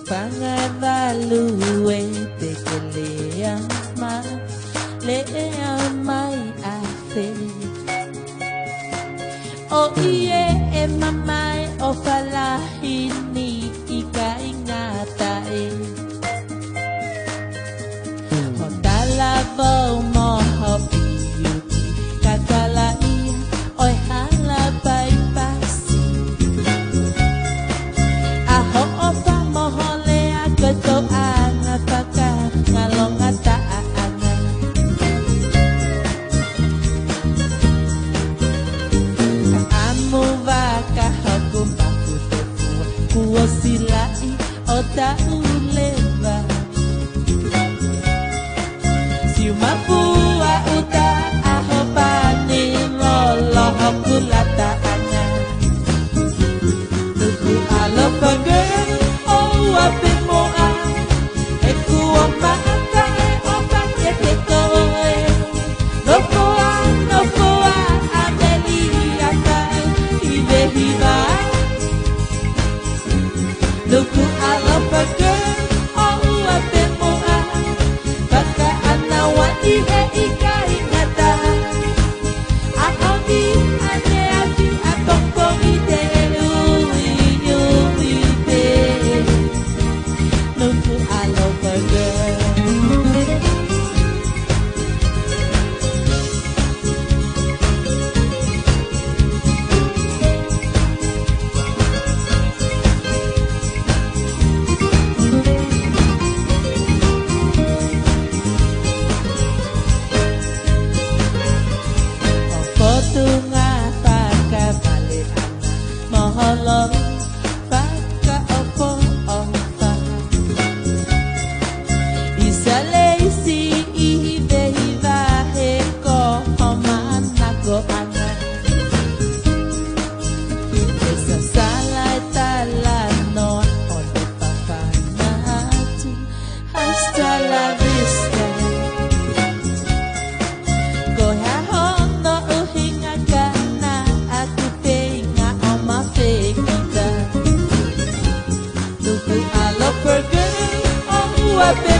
Pangavalue te que le amai a fe. O ie e mamai o falahini ika ingatai. O talavo mo hopi yuki kakalai oi halapai pasi. Aho opa mohole akoto angapaka ngalong ataan. Silai o tauleva si mapua uta ahopani lolo kulata anga nuku alopaga o ape moa e kuo mata o pake te koe no poa amelia ka ivehiva. Nuku alapaga o ape moa baka anawa ihe ika ingata aoni ane afi atoko ide uite nuku alapaga. Tunga paka balik ana moholong paka opo opa isalesi ibe ivahe ko homana ko ana esa sala talano onde papanatu hasta la vista. Nuku alapaga o ape